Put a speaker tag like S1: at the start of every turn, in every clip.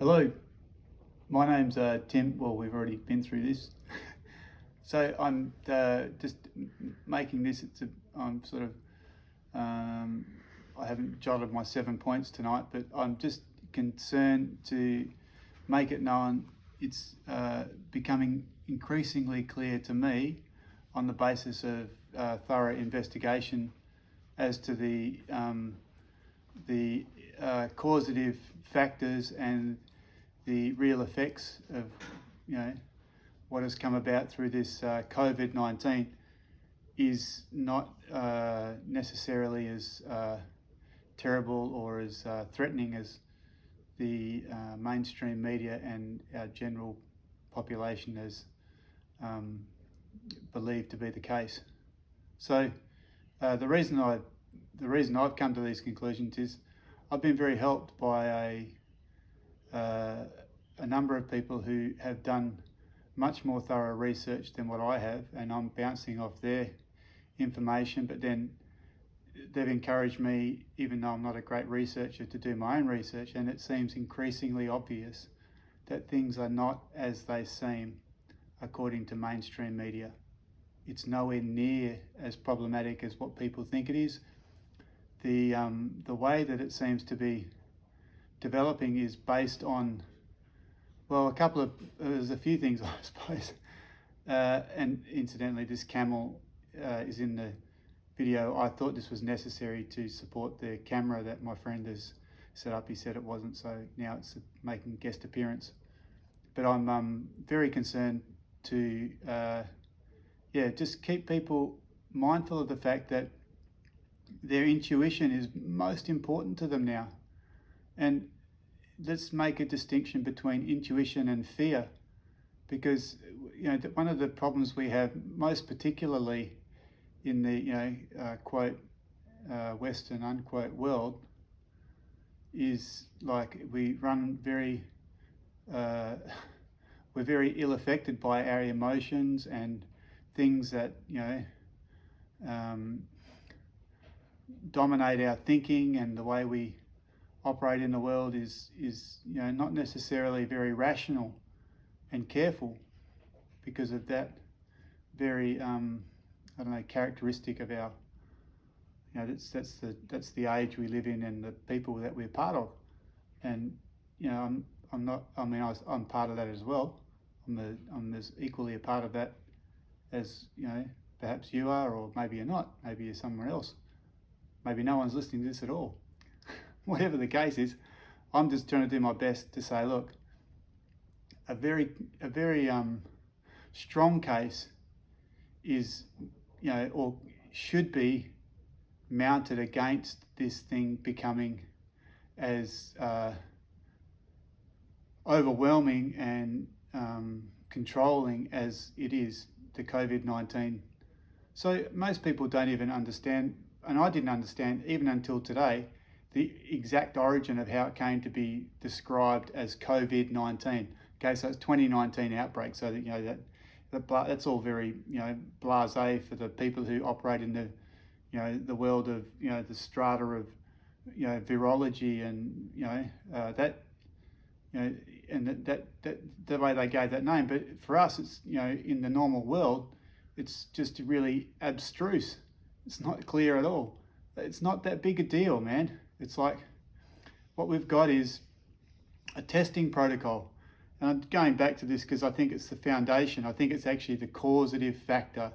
S1: Hello, my name's Tim. Well, we've already been through this. So I'm just making this. I'm sort of, I haven't jotted my 7 points tonight, but I'm just concerned to make it known it's becoming increasingly clear to me on the basis of thorough investigation as to the causative factors and the real effects of what has come about through this COVID-19 is not necessarily as terrible or as threatening as the mainstream media and our general population has believed to be the case. So the reason I've come to these conclusions is I've been very helped by a number of people who have done much more thorough research than what I have, and I'm bouncing off their information, but then they've encouraged me, even though I'm not a great researcher, to do my own research, and it seems increasingly obvious that things are not as they seem according to mainstream media. It's nowhere near as problematic as what people think it is. The way that it seems to be developing is based on, well, there's a few things, I suppose. And incidentally, this camel is in the video. I thought this was necessary to support the camera that my friend has set up. He said it wasn't, so now it's making guest appearance. But I'm very concerned to, just keep people mindful of the fact that their intuition is most important to them now. And let's make a distinction between intuition and fear, because one of the problems we have, most particularly in the quote Western unquote world, is like we run very we're very ill affected by our emotions and things that dominate our thinking, and the way we operate in the world is not necessarily very rational and careful, because of that very characteristic of our that's the age we live in and the people that we're part of. And I'm part of that as well. I'm as equally a part of that as perhaps you are, or maybe you're not. Maybe you're somewhere else. Maybe no one's listening to this at all. Whatever the case is, I'm just trying to do my best to say, look, a very strong case is, or should be mounted against this thing becoming as overwhelming and controlling as it is, the COVID-19. So most people don't even understand, and I didn't understand even until today, the exact origin of how it came to be described as COVID-19. Okay, so it's 2019 outbreak. So that that's all very blasé for the people who operate in the world of the strata of virology and and that the way they gave that name. But for us, it's in the normal world, it's just really abstruse. It's not clear at all. It's not that big a deal, man. It's like what we've got is a testing protocol. And I'm going back to this because I think it's the foundation. I think it's actually the causative factor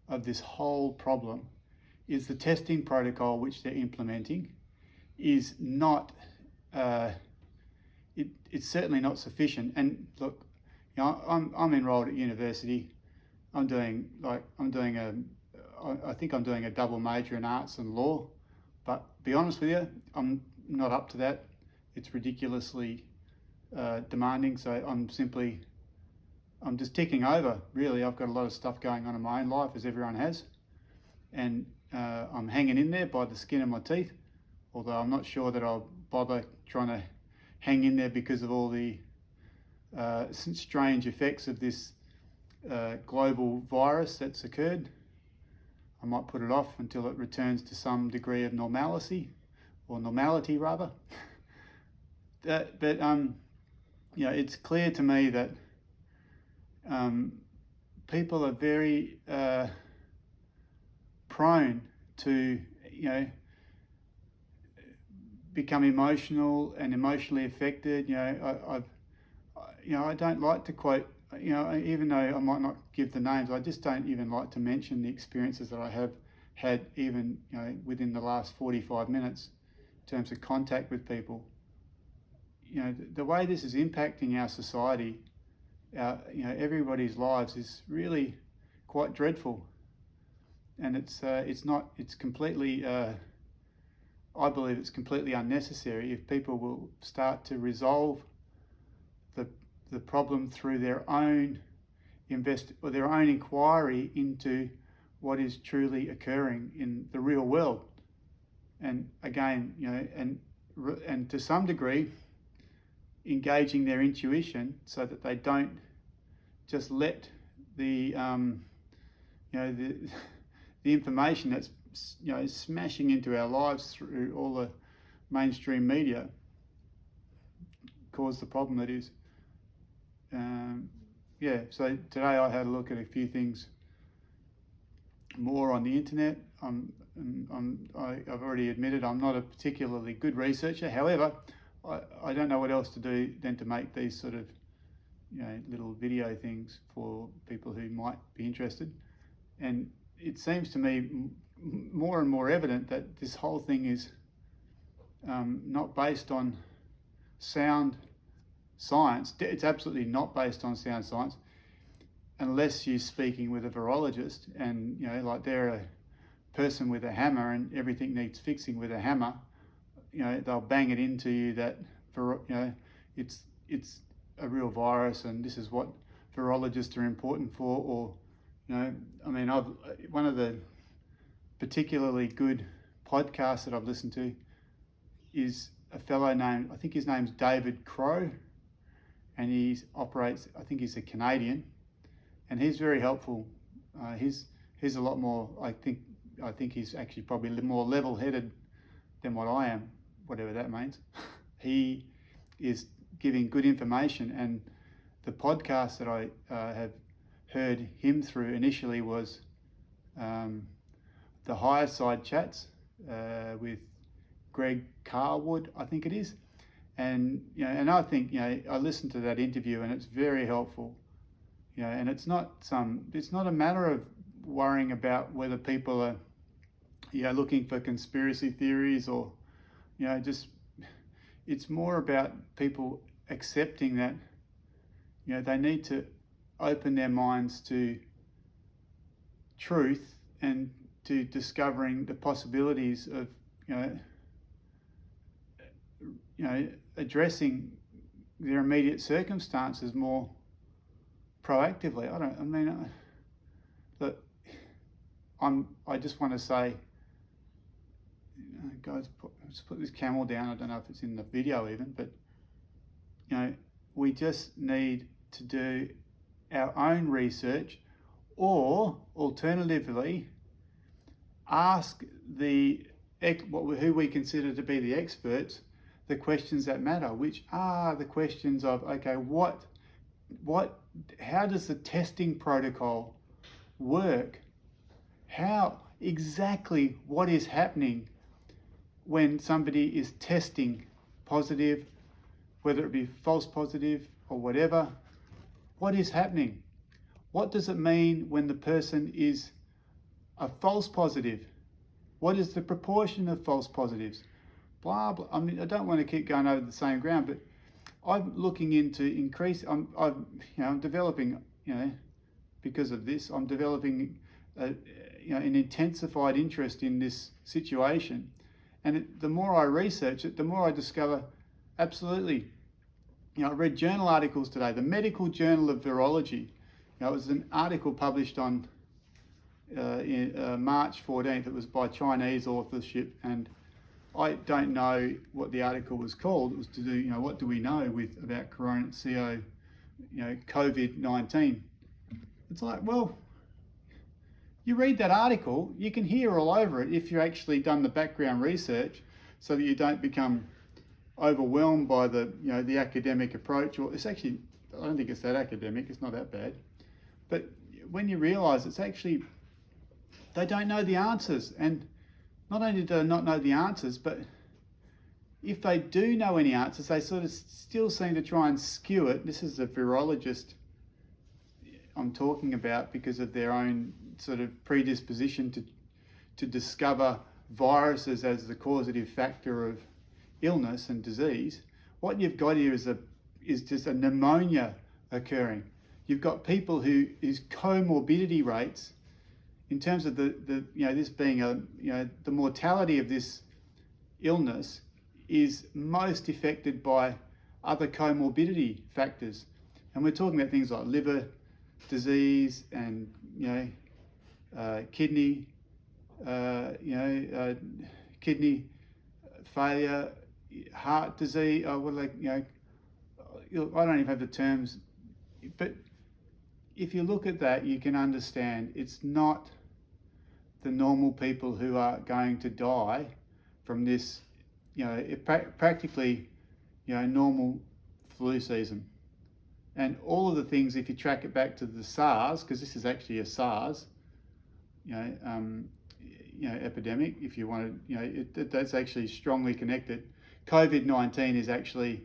S1: of this whole problem, is the testing protocol which they're implementing is not, it's certainly not sufficient. And look, I'm enrolled at university. I think I'm doing a double major in arts and law, but be honest with you, I'm not up to that. It's ridiculously demanding, so I'm just ticking over, really. I've got a lot of stuff going on in my own life, as everyone has, and I'm hanging in there by the skin of my teeth, although I'm not sure that I'll bother trying to hang in there because of all the strange effects of this global virus that's occurred. I might put it off until it returns to some degree of normalcy, or normality rather. But it's clear to me that people are very prone to, become emotional and emotionally affected. I don't like to quote, even though I might not give the names, I just don't even like to mention the experiences that I have had, even, within the last 45 minutes in terms of contact with people. The way this is impacting our society, everybody's lives, is really quite dreadful. And it's completely, I believe it's completely unnecessary if people will start to resolve the problem through their own their own inquiry into what is truly occurring in the real world. And again, and to some degree, engaging their intuition so that they don't just let the the information that's smashing into our lives through all the mainstream media cause the problem that is. So today I had a look at a few things more on the internet. I've already admitted I'm not a particularly good researcher. However, I don't know what else to do than to make these sort of little video things for people who might be interested. And it seems to me more and more evident that this whole thing is not based on sound science. It's absolutely not based on sound science, unless you're speaking with a virologist and like they're a person with a hammer and everything needs fixing with a hammer. They'll bang it into you that it's a real virus and this is what virologists are important for. Or one of the particularly good podcasts that I've listened to is a fellow named, I think his name's David Crow, and I think he's a Canadian, and he's very helpful. He's a lot more, I think he's actually probably more level-headed than what I am, whatever that means. He is giving good information, and the podcast that I have heard him through initially was the Higher Side Chats with Greg Carwood, I think it is. And I think I listened to that interview and it's very helpful. And it's not a matter of worrying about whether people are looking for conspiracy theories or it's more about people accepting that they need to open their minds to truth and to discovering the possibilities of addressing their immediate circumstances more proactively. I just want to say, guys, let's put this camel down. I don't know if it's in the video even, but we just need to do our own research, or alternatively ask who we consider to be the experts the questions that matter, which are the questions of, okay, how does the testing protocol work? How exactly what is happening when somebody is testing positive, whether it be false positive or whatever? What is happening? What does it mean when the person is a false positive? What is the proportion of false positives? Blah, blah. I don't want to keep going over the same ground, but I'm looking into I'm developing, because of this, I'm developing an intensified interest in this situation. And the more I research it, the more I discover, absolutely. I read journal articles today, the Medical Journal of Virology. It was an article published on March 14th. It was by Chinese authorship, and I don't know what the article was called. It was to do, what do we know about COVID-19. It's like, well, you read that article, you can hear all over it if you actually done the background research, so that you don't become overwhelmed by the academic approach, or it's actually, I don't think it's that academic, it's not that bad. But when you realise it's actually, they don't know the answers. And not only do they not know the answers, but if they do know any answers, they sort of still seem to try and skew it. This is a virologist I'm talking about because of their own sort of predisposition to discover viruses as the causative factor of illness and disease. What you've got here is just a pneumonia occurring. You've got people whose comorbidity rates, in terms of this being the mortality of this illness is most affected by other comorbidity factors, and we're talking about things like liver disease and kidney kidney failure, heart disease. I don't even have the terms, but if you look at that, you can understand it's not the normal people who are going to die from this, practically, normal flu season. And all of the things, if you track it back to the SARS, because this is actually a SARS, epidemic, if you want to, that's actually strongly connected. COVID-19 is actually,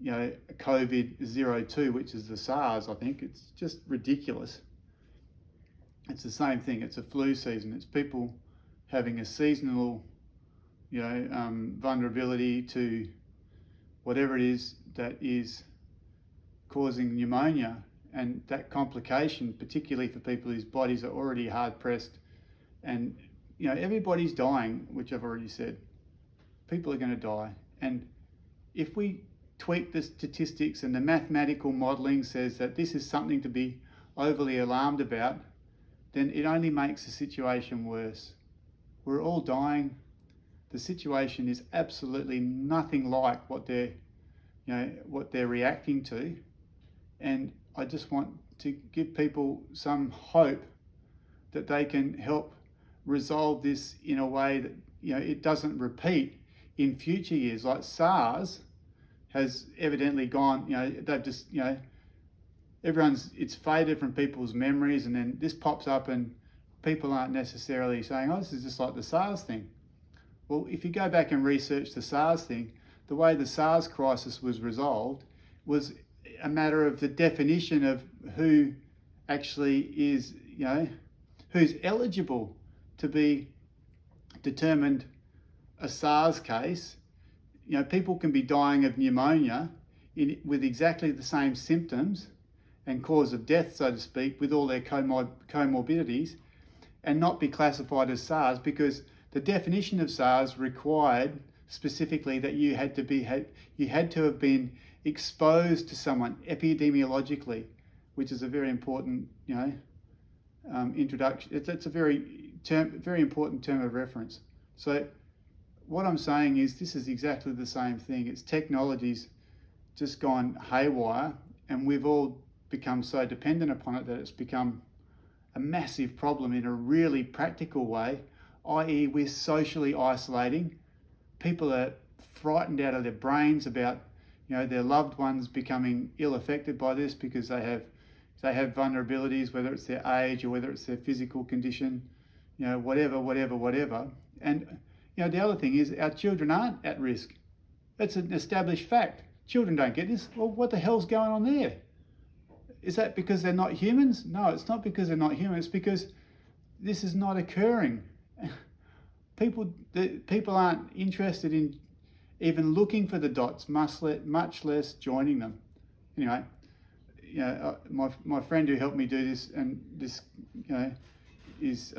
S1: COVID-02, which is the SARS, I think. It's just ridiculous. It's the same thing. It's a flu season. It's people having a seasonal, vulnerability to whatever it is that is causing pneumonia, and that complication, particularly for people whose bodies are already hard pressed, and everybody's dying, which I've already said. People are going to die, and if we tweak the statistics and the mathematical modelling says that this is something to be overly alarmed about, then it only makes the situation worse. We're all dying. The situation is absolutely nothing like what they're reacting to. And I just want to give people some hope that they can help resolve this in a way that it doesn't repeat in future years. Like SARS has evidently gone, they've just, it's faded from people's memories, and then this pops up and people aren't necessarily saying, oh, this is just like the SARS thing. Well, if you go back and research the SARS thing, the way the SARS crisis was resolved was a matter of the definition of who actually is, who's eligible to be determined a SARS case. People can be dying of pneumonia with exactly the same symptoms and cause of death, so to speak, with all their comorbidities, and not be classified as SARS, because the definition of SARS required specifically that you had to have been exposed to someone epidemiologically, which is a very important, introduction. It's a very important term of reference. So what I'm saying is this is exactly the same thing. It's technology's just gone haywire, and we've all become so dependent upon it that it's become a massive problem in a really practical way, i.e. we're socially isolating. People are frightened out of their brains about their loved ones becoming ill affected by this because they have vulnerabilities, whether it's their age or whether it's their physical condition, whatever. And the other thing is our children aren't at risk. That's an established fact. Children don't get this. Well, what the hell's going on there? Is that because they're not humans? No, it's not because they're not human. It's because this is not occurring. People aren't interested in even looking for the dots, much less joining them. Anyway, my friend who helped me do this, and this, is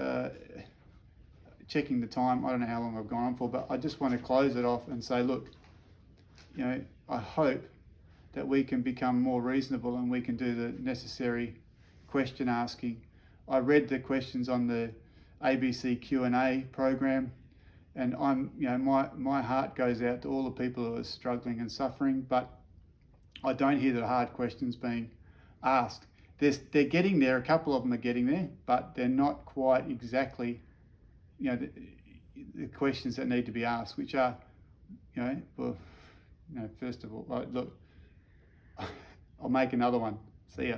S1: checking the time. I don't know how long I've gone on for, but I just want to close it off and say, look, I hope that we can become more reasonable and we can do the necessary question asking. I read the questions on the ABC Q&A program, and my heart goes out to all the people who are struggling and suffering, but I don't hear the hard questions being asked. They're getting there, a couple of them are getting there, but they're not quite exactly, the questions that need to be asked, which are, well, First of all, look, I'll make another one. See ya.